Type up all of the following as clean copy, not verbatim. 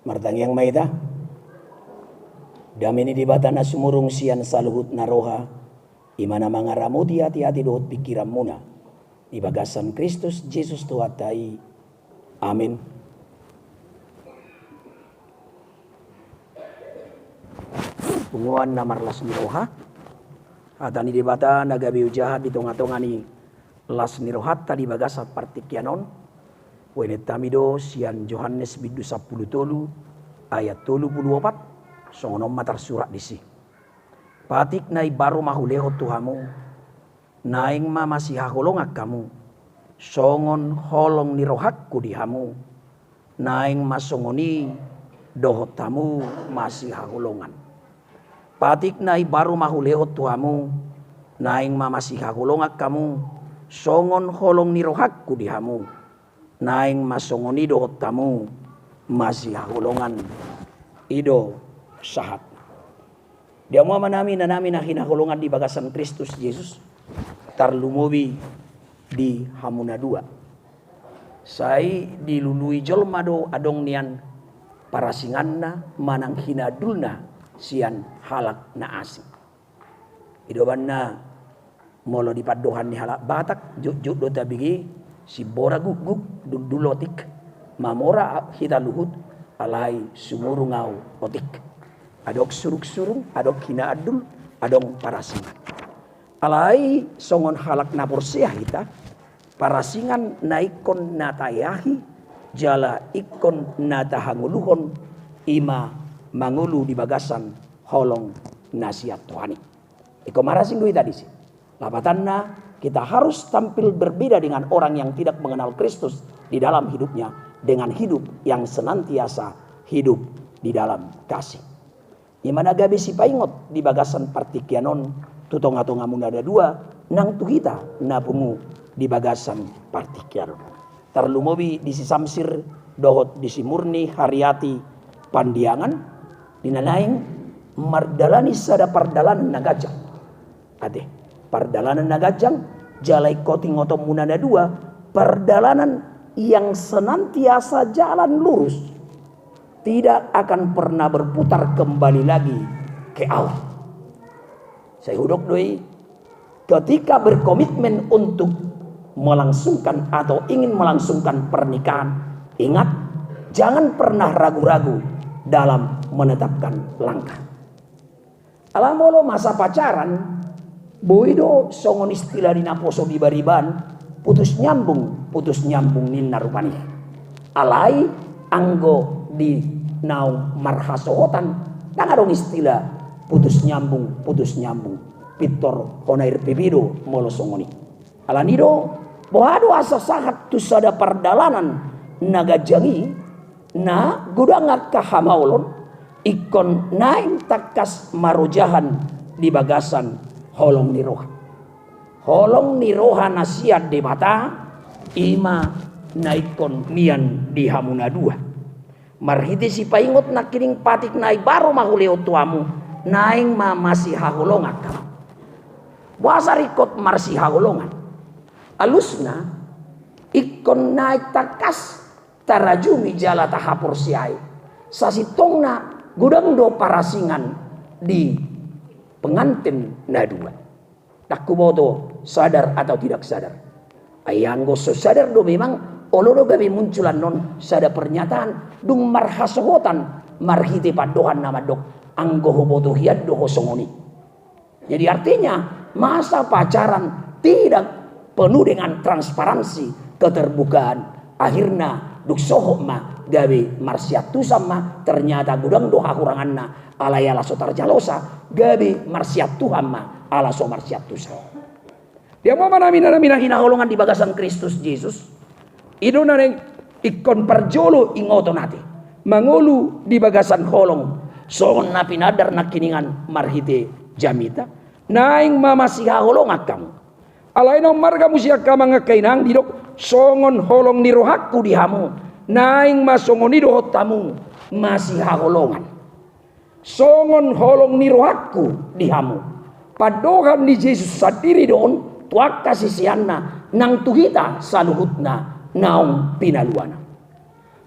Martang yang maita. Damini di batana sumurung sian saluhut naroha. Imana mangaramuti hati-hati dohot pikiran muna. Di bagasan Kristus Yesus tuhatai. Amin. Punguan na marlas niroha. Atani di bata nagabi ujahat di tonga-tongani las nirohat tadi bagasat partikyanon. Wenet tamido sian Yohanes bidu 10 tolu ayat 34 songonom matar surat disi. Patik nai baru mahuleho tuhamu naing ma masih haholongak kamu songon holong nirohakku dihamu naing masongoni dohot tamu masih haholongan. Patik nai baru mahuleho tuhamu naing ma masih haholongak kamu songon holong nirohakku dihamu naing masongoni dohot tamu masih haholongan ido sahat. Dia mau manami nanami na hinaholongan di bagasan Kristus Yesus tarlumobi di hamuna dua. Sai dilului jolmado adong nian parasinganna manang hinadulna sian halak na asing. Idobanna molo di padohan ni halak Batak juk do tabigi si bora guguk dulotik mamora hita luhut alai sumurungau otik. Adok suruk-surung, adok hina adul, adong parasingan. Alai songon halak na porsiah hita, parasingan naikon natayahi, jala ikon natahanguluhon, ima mangulu di bagasan holong nasihat Tuhani. Iko marasinggu hita disi. Lapatanna kita harus tampil berbeda dengan orang yang tidak mengenal Kristus di dalam hidupnya, dengan hidup yang senantiasa hidup di dalam kasih. Imana gabi si paingot di bagasan partikyanon tutonga-tonga munada dua nang tuhita napungu di bagasan partikyanon. Terlumobi di si samsir dohot di si murni hariati pandiangan dinanaing mardalani sada pardalanan nagajang. Ade pardalanan nagajang jalai koting otom munada dua pardalanan yang senantiasa jalan lurus. Tidak akan pernah berputar kembali lagi ke awal. Saya hudok doi ketika berkomitmen untuk melangsungkan atau ingin melangsungkan pernikahan, ingat jangan pernah ragu-ragu dalam menetapkan langkah. Alamolo masa pacaran, boido songon istilah dina poso di bariban, putus nyambung ninna rupani. Alai anggo di naung marhasohotan dangadong istilah putus nyambung pitor onair pipido molo songoni alanido bohado asa sahat tu sada pardalanan nagajangi na gudangak kahamaulon ikon naing takas marojahan di bagasan holong niroha nasiat de mata ima naikon nian di hamuna dua. Marhiti si paingot na kining patik naik baru mahuleo tuamu naing ma masih hahulongan kamu. Buasa rikot marsi hahulongan. Alusna ikon naik takas tarajumi jala tahapur siai. Sasitongna gudang do parasingan di pengantin nadua. Takuboto sadar atau tidak sadar. Ayanggo so sadar do memang olodo gabi munculan non sada pernyataan dung marhasohotan marhiti padohan nama dok anggo hoboto hiad do hosongoni. Jadi artinya masa pacaran tidak penuh dengan transparansi keterbukaan. Akhirnya duk soho ma gabi marsiatu sama ternyata gudang doha kuranganna alaya sotar jalosa gabi marsiatu hamma ala so marsiatu sa. Dia mau mana mina hinaholongan di bagasan Kristus Yesus. Ido nareng ikon parjolo ingoto nati mangulu di bagasan holong songon napi nadar nakiningan marhite jamita naing mamasi holong akam alaino marga musia kamang kainang didok songon holong nirohakku dihamu naing masongoni dohot tamu masih holongan songon holong nirohakku dihamu padohan di Yesus sadiri don tuak kasih sianna nang tuhita saluhutna naung pinaluana.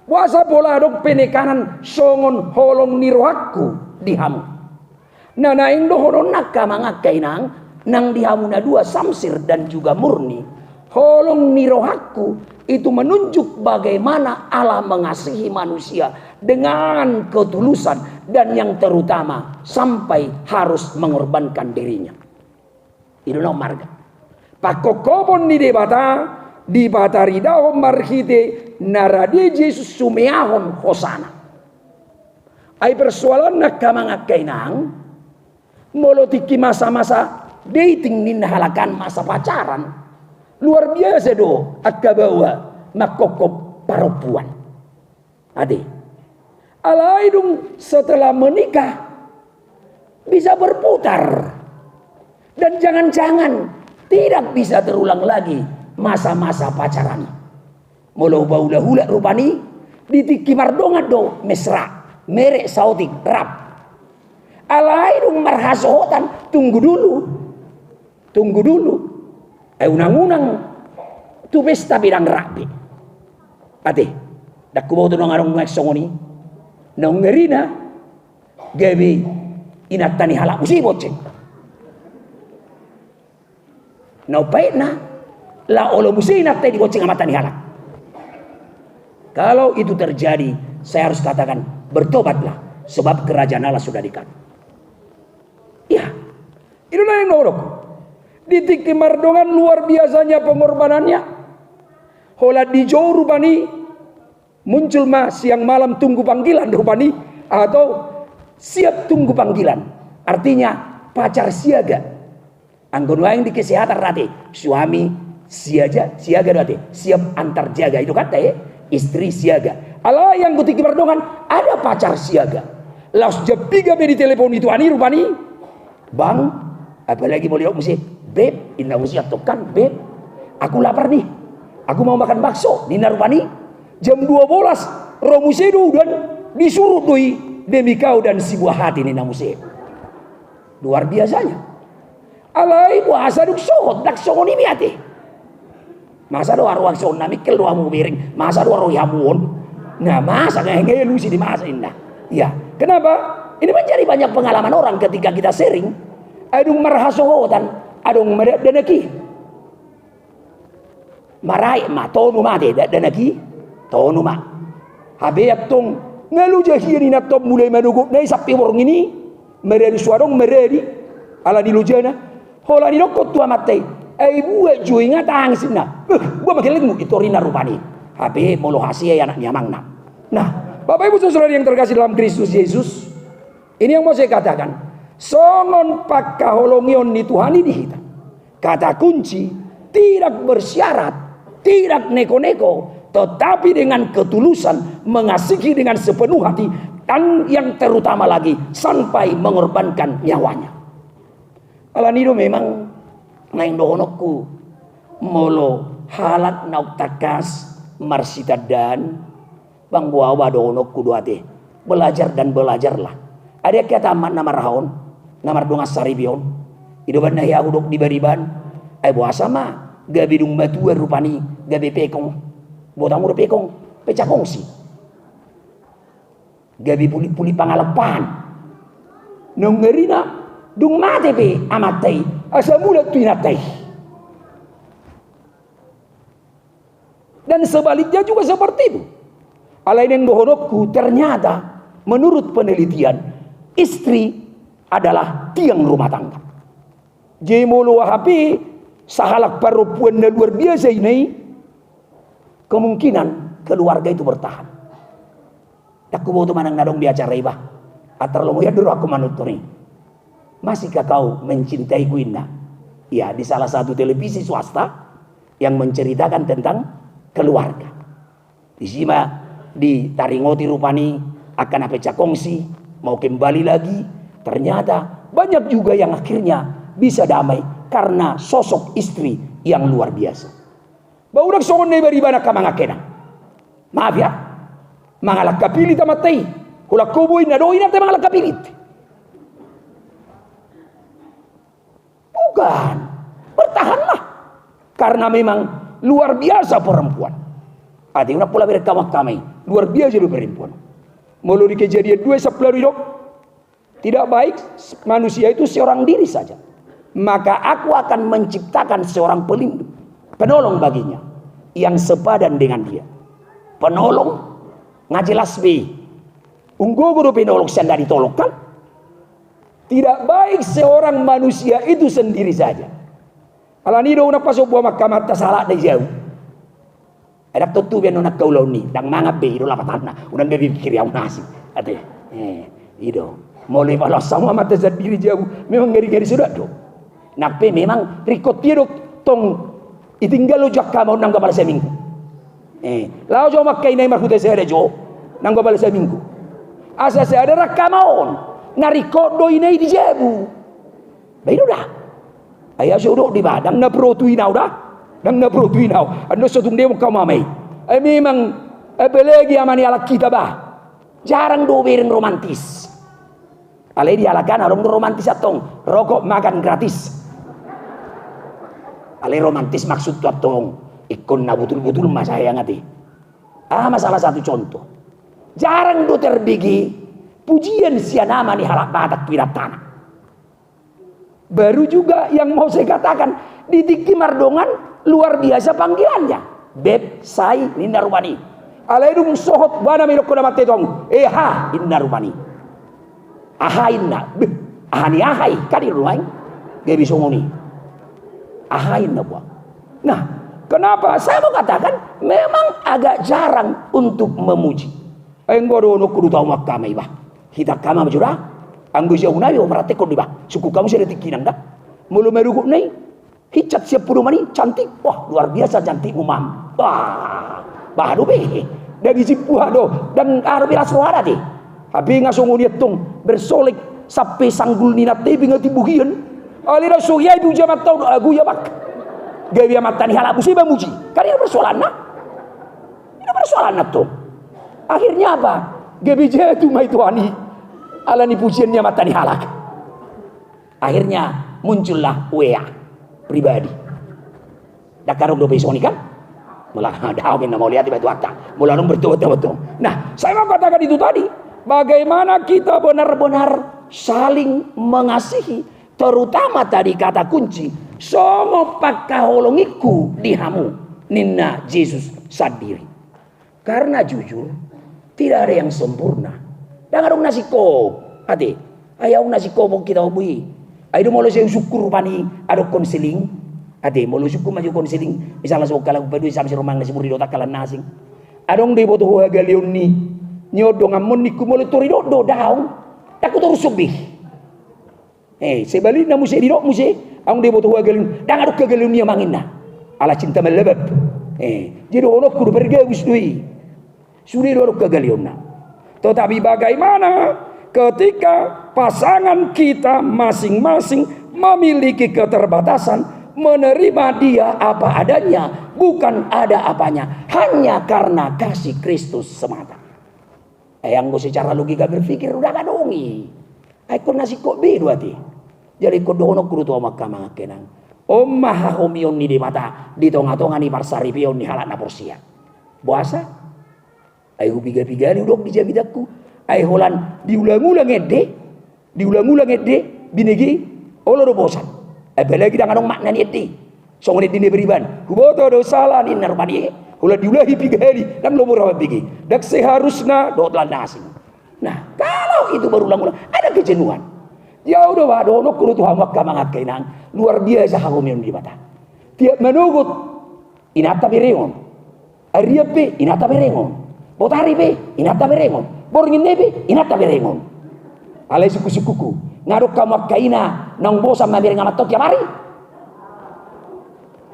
Wasa bola dok penekanan songon holong nirohaku dihamu. Nana indo honon nakka mangakainang nang dihamu na dua samsir dan juga murni. Holong nirohaku itu menunjuk bagaimana Allah mengasihi manusia dengan ketulusan dan yang terutama sampai harus mengorbankan dirinya. Itu marga. Pakokobon di debata ridahom marhite narade Jesus sumeahon hosana. Ay persoalan nak kamangakainang molotiki masa-masa dating nin halakan masa pacaran. Luar biasa do akka bawa makokop perempuan. Ade. Alai dong setelah menikah bisa berputar. Dan jangan-jangan tidak bisa terulang lagi masa-masa pacaran. Molo baula-hula rupani ditiki mardongan do mesra merek sautik rap. Alai dong marhasohotan tunggu dulu. Unang-unang tu pesta bidang rapi. Ate, dak kubaw tu nang arong maksongoni. Nang ngerina gabi inatani halak usibot ceng. Nau pait na la olo musinat tadi goceng amatan halak. Kalau itu terjadi, saya harus katakan bertobatlah sebab kerajaan Allah sudah dekat. Ya, itulah yang norok. Di Tiki Mardongan luar biasanya pengorbanannya. Hola di jauh rupani muncul siang malam tunggu panggilan rupani atau siap tunggu panggilan. Artinya pacar siaga. Anggon waing di kesehatan rati suami siaga rati siap antar jaga itu kata ya istri siaga. Allah yang Tiki Mardongan ada pacar siaga. Laos japiga di telepon itu ani rupani bang apalagi boleh musik beb inna musik tokan beb aku lapar nih aku mau makan bakso di Narupani jam 12 romusedo dan disuruh doi demi kau dan si buah hati Nina Musib. Luar biasanya. Alai puasa duk sohot dak songoni miate. Masa do arwah sonna mikkel do amu miring, masa do arwah yamuon. Nah, masa ngelu sih di masa indah. Ya, kenapa? Ini menjadi banyak pengalaman orang ketika kita sharing. Adung marhasohotan, adung mereneki. Marai ma tonu mate danaki tonu ma. Habet tong ngelu jahiri na top mulai manugo nai sapi worong ini meredi suarong meredi ala di lujana hola di dokot tua mate ai buat juinga tang sina gua makin lagi itu rina rupani habe molo hasia ya anak nyamangna. Nah Bapak Ibu Saudara yang terkasih dalam Kristus Yesus, ini yang mau saya katakan songon pakaholongion di Tuhan ini kita kata kunci tidak bersyarat, tidak neko-neko, tetapi dengan ketulusan mengasihi dengan sepenuh hati dan yang terutama lagi sampai mengorbankan nyawanya. Alanido memang naing dohonokku molo halak nauk takas marsita dan bang buawa dohonokku doate belajar dan belajarlah. Ada kata nama rahon namar dongas saribion idoban na yahudok di bariban ay buasa ma gabi dung batuan rupani gabi pekong botang udah pekong pecakongsi gabi puli-puli pangalapan nung ngerina dung mate pe amatay asa mulat tuinatay. Dan sebaliknya juga seperti itu. Alain yang dohonokku ternyata menurut penelitian istri adalah tiang rumah tangga. Jemolo hapi sahalak perempuan luar biasa ini kemungkinan keluarga itu bertahan. Aku mau teman yang nadong di acara iba. Atar lo ya dulu aku manuturi. Masihkah kau mencintaiku indah? Ya di salah satu televisi swasta yang menceritakan tentang keluarga. Di sini di taringoti rupani akan apa cakongsi mau kembali lagi. Ternyata banyak juga yang akhirnya bisa damai karena sosok istri yang luar biasa. Baudak songon ne bari bana kamanga kena. Maaf ya. Mangalak kapilit amatay. Hulak kuboy na doin natin mangalak kapilit. Bukan. Bertahanlah. Karena memang luar biasa perempuan. Ati una pula berkamak kami. luar biasa lu perempuan. Melalui Kejadian 2 10 hidup. Tidak baik manusia itu seorang diri saja. Maka aku akan menciptakan seorang pelindung, penolong baginya, yang sepadan dengan dia. Penolong ngajelas be. Unggu guru penolong senda ditolong kan? Tidak baik seorang manusia itu sendiri saja. Alani do nak pasok buah mahkamah tasalah dari jauh. Ada tutu biar nak kau launi, dang mangap be, itu lapatana, unang gabi pikir yang nasi, ade, itu, mulai malah sama mata sendiri jauh, memang ngeri sudah do. Nape memang rikot tiadok tong itinggal lo jak kamu nang gabal seminggu. Lau jo makai nai marhute saya jo, nang gabal seminggu. Asa saya ada rakamon, narikot do ini di jebu. Baik dah. Ayah sudah di badang na protuinau dah. Nang na protuinau, ando sotung demo kau mamai. Memang apalagi amani ala kita bah. Jarang do beren romantis. Alai di alakan orang romantis atong rokok makan gratis. Alai romantis maksud tu atong ikon na betul-betul mas saya ngati. Masalah satu contoh. Jarang do terbigi pujian siana mani halak batak pirat tanah. Baru juga yang mau saya katakan di Tiki Mardongan luar biasa panggilannya. Beb sai ninna rubani. Alaidum sohot bana milok koda mate tong. Inna rubani. Inna. Ahani ahai kadi ruang. Gebi songoni. Inna buang. Nah, kenapa saya mau katakan memang agak jarang untuk memuji. Enggodo no kudu tau makamai bah. Kita kama majura. Anggo jauh nabi merate kau di bah. Suku kamu sudah tikinang dah. Mulu meruguk nih. Hicat siap puluh mani cantik. Wah luar biasa cantik umam. Wah baru be. Dari cipuh do. Dan arbilas suara deh. Habis ngasong uniat tong bersolek sampai sanggul ninat tebi ngati buhian. Alira soya ibu jamat tau do lagu ya bak. Gawi amat tani halak musi bamuji. Kan ini persoalan nah. Ini persoalan nah tuh. Akhirnya apa? Gawi jatuh mai tuani. Alani pujiannya mata dihalak. Akhirnya muncullah WA pribadi. Dak karung do besok kan? Mulah dah kita mau lihat batu akta. Mulah betul. Nah, saya mau katakan itu tadi. Bagaimana kita benar-benar saling mengasihi, terutama tadi kata kunci, songo pakaholongiku dihamu ninna Yesus sadiri. Karena jujur tidak ada yang sempurna. Dangarong nasi kop, ate, ayaw nasi kop kita ubui. Ayo molo saya syukur pani, ada konseling, ate, molo syukur maju konseling. Misalnya so kalau berdua sama si romang nasi murido tak kalah nasing. Adong de boto hoa galion ni, nyodong amon niku molo torido do daun, takut terus subih. Sebalik na muse didok muse, ang de boto hoa galion, dangarok ke galion niya mangin na, ala cinta melebab. Jadi ono kudu bergawis dui, suri dorok ke galion na. Tetapi bagaimana ketika pasangan kita masing-masing memiliki keterbatasan, menerima dia apa adanya, bukan ada apanya, hanya karena kasih Kristus semata. Yang gue secara logika berpikir udah gak dongi. Aku nasi kok bedu hati. Jadi kau dono kudu tua makamah kenang. Maha homion ni di mata, di tonga-tonga ni parsari pion ni halak na porsia. Puasa? Ayo piga-piga ni udok di jabidaku. Ayo holan diulang-ulang ede, binegi olo bosan. Apalagi dengan orang makna ni ede. Songon ede ni beriban. Kuboto do salah ni narmani. Holan diulahi piga hari dan lo berawat bigi. Dak seharusnya do telan nasi. Nah, kalau itu berulang-ulang ada kejenuhan. Ya udah waduh no kudu Tuhan makka mangat kainang luar biasa hakomion di mata. Tiap menugut inata berengon. Ariape inata berengon. Botari be, inata berengon. Borngin nebe, inata berengon. Alai suku-sukuku, ngaruk kamu kaina, nong bosa mamireng amatot tiap hari.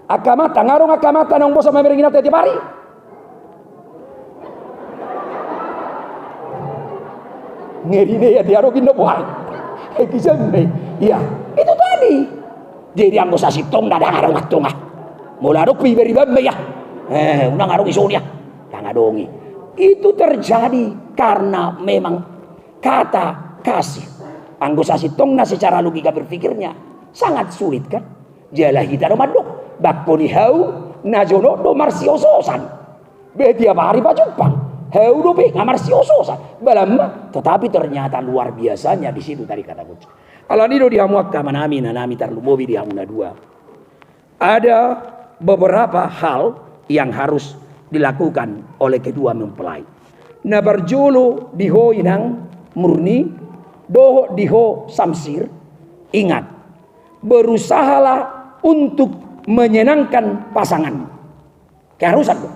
Akamata, ngarung akamata, nong bosa mamireng inata tiap hari. Ngeri deh ya, diarokin do buhay. Kisah nih, iya, itu tadi. Jadi anggota sitong nada ngarung atongah. Mula rok piberi bambe ya. Unang ngarung isonya, jangan dongi. Itu terjadi karena memang kata kasih. Anggota sitongna secara logika berpikirnya sangat sulit kan. Jalah kita bakoni hau najono do marsiososan. Be tiap hari Pak Jepang. Heudope ngamar si ososa balamma, tetapi ternyata luar biasanya di situ tadi kata coach. Alanido dihamuak kamanami nanami tarlumobi dihamuna dua. Ada beberapa hal yang harus dilakukan oleh kedua mempelai. Nabarjolo diho inang murni, doho diho samsir. Ingat, berusahalah untuk menyenangkan pasangan. Keharusan loh.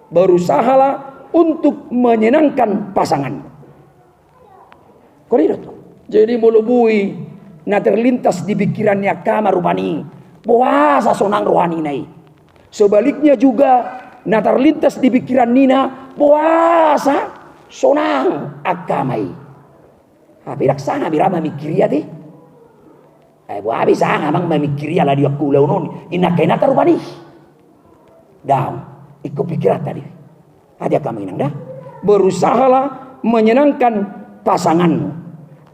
Berusahalah untuk menyenangkan pasangan. Koridor tuh. Jadi melubui na terlintas di pikirannya kamar rupani puasa sonang rohani nai. Sebaliknya juga na terlintas di pikiran Nina puasa sonang akamai. Habirak sana birama mikiria ti. Buah bisa ngamang memikiria lah dia kulau non inakena tarupani. Daun ikut pikiran tadi. Ada kami nang dah. Berusahalah menyenangkan pasanganmu.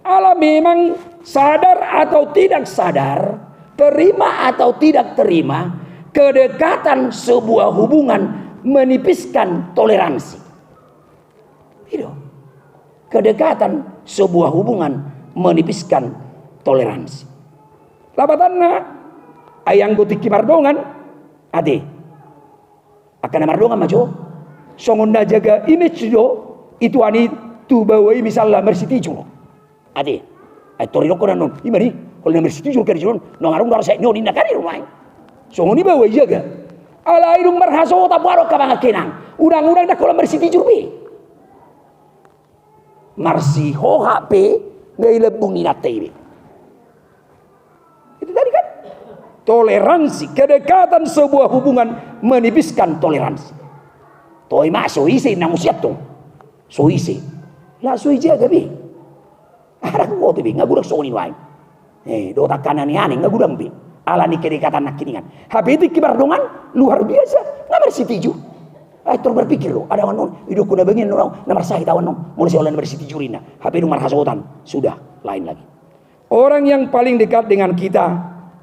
Allah memang sadar atau tidak sadar, terima atau tidak terima, kedekatan sebuah hubungan menipiskan toleransi. Itu. Kedekatan sebuah hubungan menipiskan toleransi. Labatanna ayang gotiki mardongan ade. Akan mardongan majo. Songonda jaga image do itu ani tu bawai misalnya mersitiju. Ade, torino ko nanon, imani, kalau nomor situ juga kerja non, nongarung darah saya nyonin nak kari rumah. So ngoni bawa jaga. Ala irung marhaso tak baru kabang kenang. Urang-urang dah kalau nomor situ jurbi. Marsi ho HP ngai lebung ni natai. Itu tadi kan toleransi, kedekatan sebuah hubungan menipiskan toleransi. Toi masuk isi namusiat tu, so isi, lah so jaga bi. Arang mo tibi ngagurak so ni wae. Do takana ni ani ngagurang bi. Ala ni kedekatan nak kiningan. Habiti kibardongan luar biasa. Nomor situju. Tur berpikir lo, ada wanon hidup kuna bengin no nomor saya tawan no. Mun si nomor situju rina. Habi nomor hasotan sudah lain lagi. Orang yang paling dekat dengan kita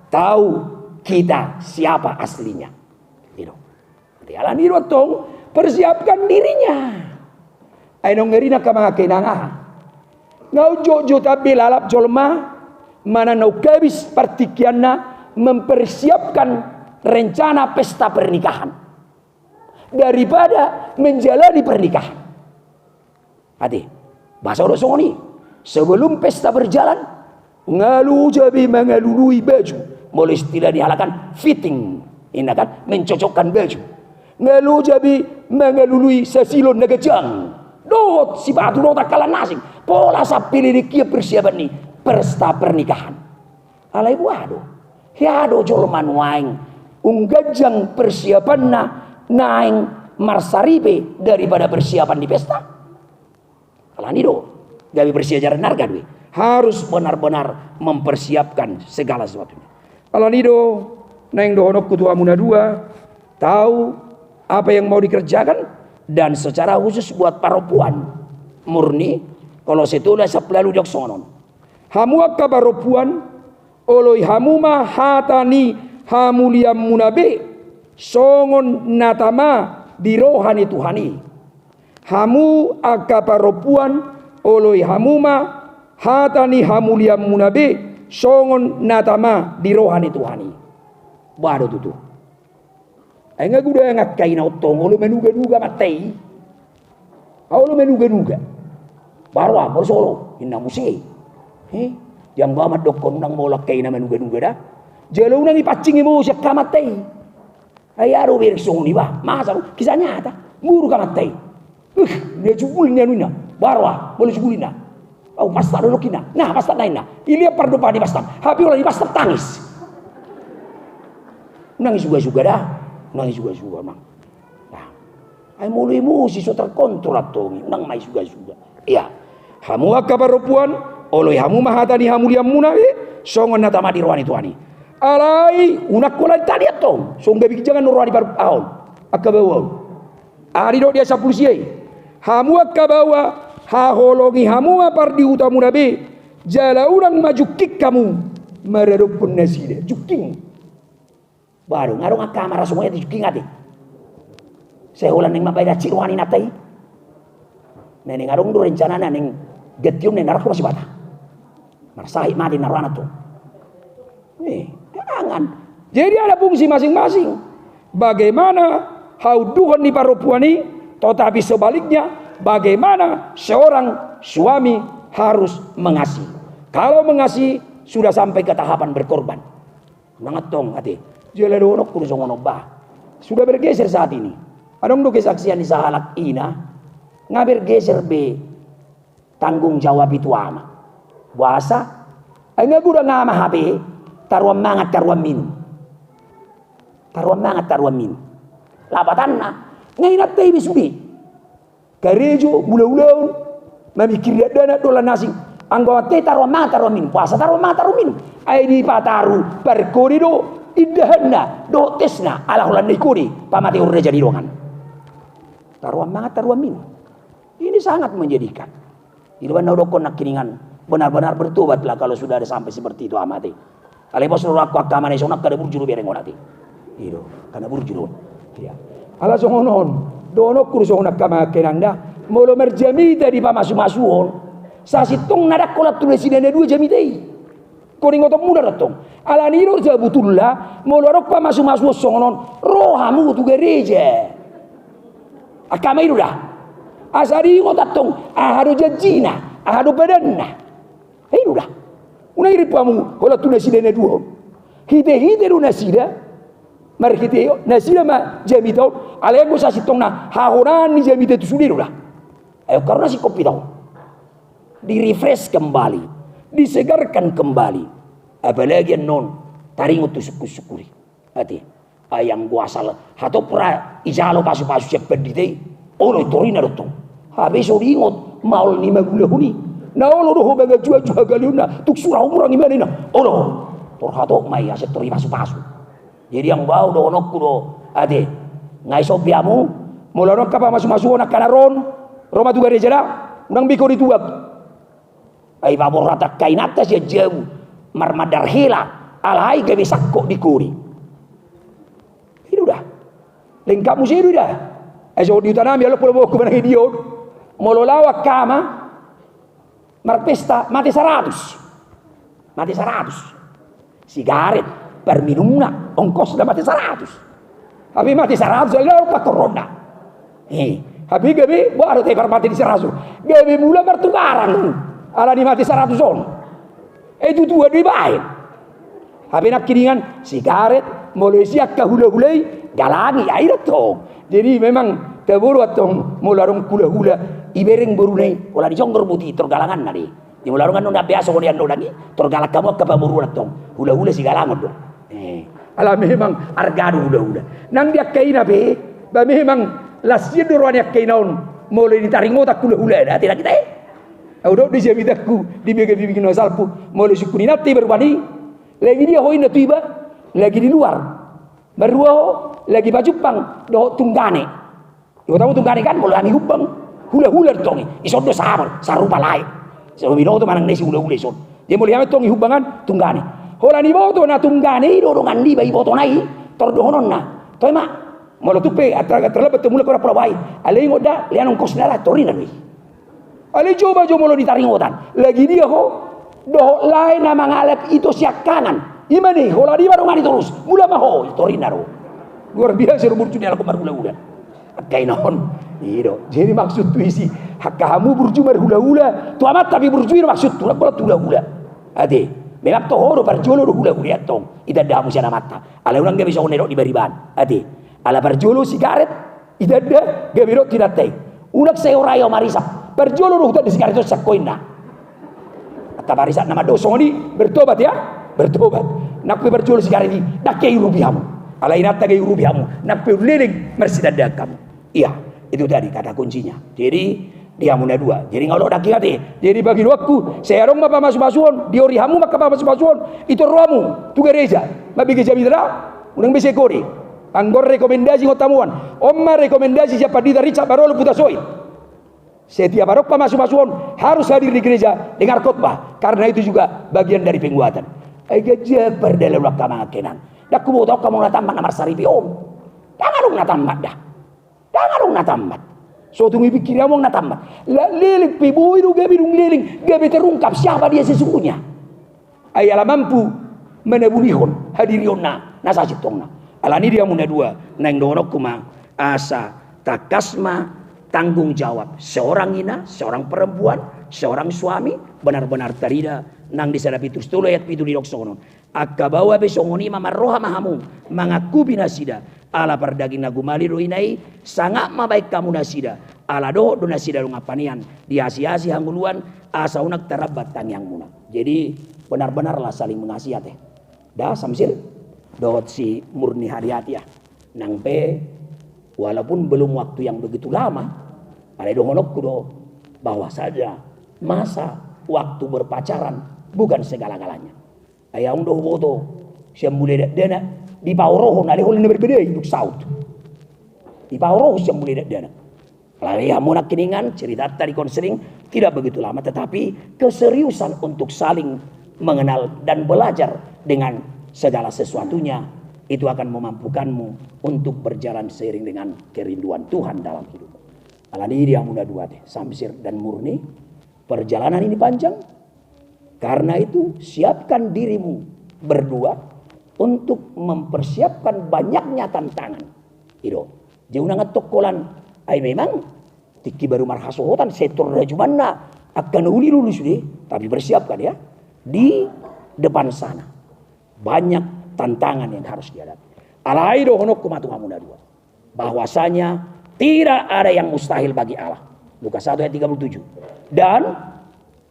tahu kita siapa aslinya. Itu. Jadi ala ni tong persiapkan dirinya. Ai no ngerina ka mga kinanga. Ngau jojo tabi lalap jolma mana nau kabis partikianna mempersiapkan rencana pesta pernikahan daripada menjalani pernikahan. Hati bahasa orang songoni sebelum pesta berjalan ngalu jabi mengalului baju mulai istilah dihalakan fitting ini kan mencocokkan baju ngalu jabi mengalului sesilon negejang. Dot si batu dot kalan nasing pola sa pilih kia persiapan ni pesta pernikahan alai buado hiado jolman waing unggajang persiapan na naing marsaripe daripada persiapan di pesta alani do gawi persiapan narga dwi harus benar-benar mempersiapkan segala sesuatunya alani do naing dohonok kutua muna dua tahu apa yang mau dikerjakan. Dan secara khusus buat perempuan murni kalau setulah sapelalu jok sonon hamuak kabaropuan oloi hamuma hatani hamuliam munabe songon natama di rohani tuhani hamu akabaropuan oloi hamuma hatani hamuliam munabe songon natama di rohani tuhani baru tutu. Ay nga guda nga kay na utong ulo menuga-nuga matay. Ulo menuga-nuga. Barwa por solo inna musi. Yang ba madokon nang molak kay na menuga-nuga da. Jalo nang ipacing mo siya kamatay. Ay aro bersong ni ba. Masa kisah nyata. Muru kamatay. Ne jubul nya nuna. Barwa boleh jubulina. Au pasta dulu kina. Nah pasta lainna. Ilia pardopa di pasta. Habi ulah di pasta tangis. Nangis juga dah. Nangis juga mang. Nah, ay mulu emosi so terkontrol atong nang may juga. Iya. Hamu akabaropuan oloy hamu mahatani hamuliam muna songon natama di rohani tuani. Alai unak kolay tadi atong. Song gabi jangan rohani bar ahon. Akabawa. Ari do dia sapulusiai. Hamu akabawa haholongi hamu par di utamu nabi. Jala urang maju kik kamu maradopun naside. Juking. Baru ngarong kamar semuanya dijuking ati. Sehulan yang mabayda ciruani natai. Neng ngarong do rencana neng getium neng narak masih bata. Marsahit mati narwana tuh. Jangan. Jadi ada fungsi masing-masing. Bagaimana hauduhan di paropuani, tetapi sebaliknya bagaimana seorang suami harus mengasihi. Kalau mengasihi sudah sampai ke tahapan berkorban. Nangatong hati. Jeladonok kurusongonobah. Sudah bergeser saat ini. Adong do kesaksian di sahalak ina nga bergeser be tanggung jawab itu ama. Buasa ay nga gura nga mahabe taruan mangat taruan minum. Taruan mangat taruan minum. Labatan na ngayon at tayo bisudi. Karejo ulaw-ulaw mamikir dana dolan nasing anggawa te taruan mangat taruan minum. Puasa taruan mangat taruan minum. Ay di pataru perkorido idahna do tesna ala hulan nikuri pamati urre jadi dongan. Taruan mangat taruan minum. Ini sangat menjadikan. Irwan naudokon nak kiningan benar-benar bertobatlah kalau sudah ada sampai seperti itu amati. Alebos aku akamane sonak kada burjuru bereng onati. Iyo, kana burjuru. Ya. Ala songonon, dono kurso nak kama kenanda molo merjamida di pamasu-masuon. Sasitong nadak kolat tulesine dua jamidei. Koring otom muda ratong. Ala niro jabutulla molo rok pamasu-masuon songonon rohamu tu gereja. Akama itu dah. Asari ngotatong ahadu jajina, ahadu badanna. Itu dah. Una iripamu hola tu nasida dua. Hide runa sida. Mar hide nasida ma jamito. Alego sa sitong na hahoran ni jamito tu sudiru dah. Ayo karena si kopi tau. Di-refresh kembali, disegarkan kembali. Apalagi non taringo tu syukuri. Hati. Ayang gua asal hato pra ijalo pasu-pasu siap berdite. Olo torina rotong. Habis oringot maul ni magulahuni. Na olo roho baga jua-jua galiuna tuk surau murang imana ina. Olo tor hato mai aset tori pasu-pasu. Jadi yang bau do onok kudo ade ngai sobiamu molorok kapa masu-masu onak kanaron Roma tu gereja dah unang biko dituak. Ai babor rata kainata sia jauh marmadar hela alai gawe sakko dikuri. Itu dah. Lengkap musiru dah. Ayo diutanami alo pulau ku mana idiot. Mololawak kama marpesta mati 100. Mati 100. Sigaret per minumna ongkos dah mati 100. Habis mati 100 lalu pak corona. Habis gawe baru teh mati di 100. Gawe mula bertukaran. Ala di mati 100 on. Itu dua di baik. Habis nak kiringan sigaret Malaysia kahula-hulai galani air tong. Jadi memang taburu atong mularung kula-hula ibereng borunai ola di jonggor buti tergalangan nadi. Di mularungan nunda biasa ko dian lagi tergalak kamu ka paburu atong hula-hula si galangon do. Ala memang argadu hula-hula. Nang dia kaina be ba memang lasir doruan yak kainaon mulai ditaringo tak hula-hula da tidak kita. Audo di jamidaku di bikin salpu mulai sukuni nati berbani lagi dia hoina tiba lagi di luar. Baru lagi baju pang do tunggane. Yo tahu tunggane kan mulai ani hubang. Hula-hula tongi. Isod do sabar, sarupa lain. Sa bino to manang nesi hula-hula isod. Dia mulai tongi hubangan tunggane. Hola ni boto na tunggane do dongan di bai boto nai tordohonon na. Toy ma molo tupe terlebat mula ko prabai. Ale ngoda lianong kosnala torina ni. Ale coba molo ditaringotan. Lagi dia ho do lain na mangalap itu siak kanan. Imani hola di baru ngani terus. Mula maho torinaro. Luar biasa burju ni aku marhula-hula. Kainon. Iyo. Jadi maksud tu isi kamu burju marhula-hula. Tu amat tapi burju ini maksud tu aku hula-hula. Ade. Memang to horo parjolo hula-hula tong. Ida damu siana mata. Ala ulang gabi sa onero di bariban. Ade. Ala parjolo sigaret. Ida da gabi ro tidak teh. Unak saya orayo marisa. Parjolo ro di sigaret itu sakoina. Kata marisa nama dosoni bertobat ya. Bertobat. Nak berjual sekarang ini nak kei rupiahmu. Alain nak kei rupiahmu. Nak liling mersidada kamu. Iya, itu tadi kata kuncinya. Jadi dia muna dua. Jadi kalau dak hati. Jadi bagi waktu saya rong apa masuk-masuon, diori hamu maka apa masuk-masuon, itu romu tu gereja. Mabigi jamidra, unang bisa kori. Anggor rekomendasi ngotamuan. Omma rekomendasi siapa di Richard Barolo Putasoid. Setiap barok masuk-masuon harus hadir di gereja dengar khotbah. Karena itu juga bagian dari penguatan. Agak jabar dalam waktu mangakenan. Dak ku tahu kamu natambat namar saripi om. Jangan dong natambat dah. Jangan dong natambat. So tungi pikir among natamba. Lilik piboy do gabi dung liling, gabi terungkap siapa dia sesungguhnya. Ayala mampu menebulihon hadirionna nasa citongna. Alani dia muna dua nang dorok kuma asa takasma tanggung jawab seorang ina, seorang perempuan, seorang suami benar-benar tarida nang disadapi terus tulo ayat pitu di doksonon. Akabawa besongoni mamarroha mahamu mengaku binasida ala pardaging nagumali roinai sangat mabaik kamu nasida ala do nasida do ngapanian diasi-asi hanguluan asa unak tarabat yang muna. Jadi benar-benarlah saling mengasihi teh. Dah samsir dot si Murni Haryati ya nang pe walaupun belum waktu yang begitu lama ada dohonok kudo bahwa saja masa waktu berpacaran bukan segala-galanya. Ayang doh boto siam boleh dana di pauroh nali holin berbeda hidup saut. Di pauroh siam boleh dana. Lalu ya munak kiningan cerita tadi konseling tidak begitu lama tetapi keseriusan untuk saling mengenal dan belajar dengan segala sesuatunya itu akan memampukanmu untuk berjalan seiring dengan kerinduan Tuhan dalam hidup. Alani dia muda dua teh, Samsir dan Murni. Perjalanan ini panjang. Karena itu siapkan dirimu berdua untuk mempersiapkan banyaknya tantangan. Itu. Jauh nangat tokolan. Ay memang tiki baru marhasohotan setor rajumanna akan uli lulus deh. Tapi bersiapkan ya. Di depan sana. Banyak tantangan yang harus dihadapi. Alaido honok kumatu hamuna dua. Bahwasanya tidak ada yang mustahil bagi Allah. Lukas 1 ayat 37. Dan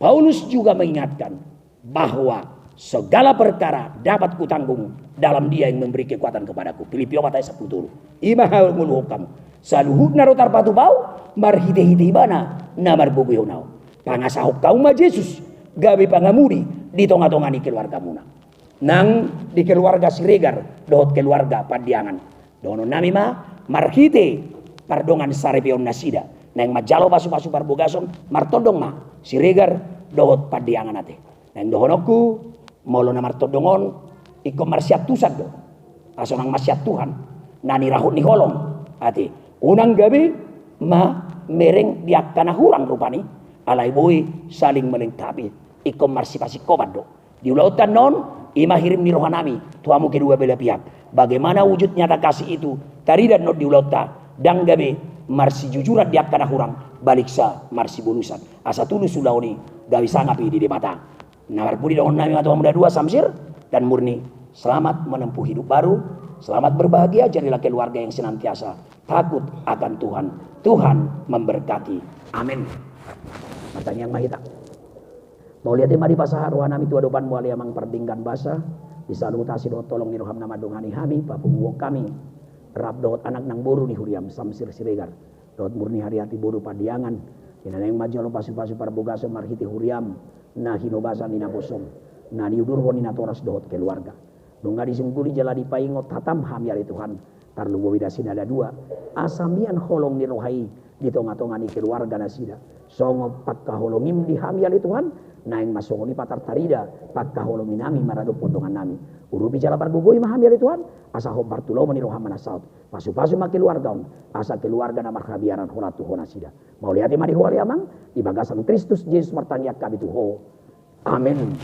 Paulus juga mengingatkan bahwa segala perkara dapat kutanggung dalam Dia yang memberi kekuatan kepadaku. Filipi 4 ayat 10. Imahal mulu kamu. Saluhuk narotar patu bau marhite-hite ibana namar buguyonau. Pangasahok kaum ma Yesus gawe pangamudi di tonga-tonga ni keluarga muna. Nang di keluarga Siregar dohot keluarga Padiangan. Dono nami ma marhite pardongan sarepion nasida. Nang majalo basu-basu parbogason martodong ma Siregar dohot Padiangan ate. Nang dohonoku molo na martodongon iko marsiat tusan do. Aso nang masyat Tuhan nani rahut ni holong ate. Unang gabi ma mereng diakana hurang rupani alai boy saling melengkapi iko marsipasi kobat do. Di lautan non ima hirim ni rohanami tuamu kedua belah pihak. Bagaimana wujud nyata kasih itu tari dan not di lauta dang gabe marsi jujuran diakana hurang balik sa marsi bulusan asa tulus sulauni gawi sangapi di debata. Nawar budi dengan nami atau muda dua Samsir dan Murni selamat menempuh hidup baru. Selamat berbahagia, jadilah keluarga yang senantiasa takut akan Tuhan. Tuhan memberkati. Amin. Matanya yang mahita. Mau lihat di pasah haruanami tua depan muali amang perdinggan basa. Disalutasi doa tolong niroham nama dongani hami. Papunguok kami. Rab doot anak nang boru ni huriam Samsir Siregar. Doot Murni Haryati boru Padiangan. Inaneng majalo pasu-pasu parbogaso marhiti huriam. Nah hinobasan nina bosong. Nah niudurho nina toras doot keluarga. Nunga disungkuli jala dipaingot hatam hamiari Tuhan. Tarlugo widasin ada dua. Asamian holong ni rohai. Di tonga-tonga ni keluarga nasida. Songo pakka holongim di hamiari Tuhan. Naing masongo ni patar tarida. Pakka holongin nami marado pondongan nami. Urupi jala pargugoi mahamiari Tuhan. Asa hombar tulomo ni roham manasaut. Pasu-pasu ma keluarga on. Asa keluarga na marhabiaran holatu honasida. Mau lihat di mari huali amang. Di bagasan Kristus Yesus martanya kabitu ho. Amin.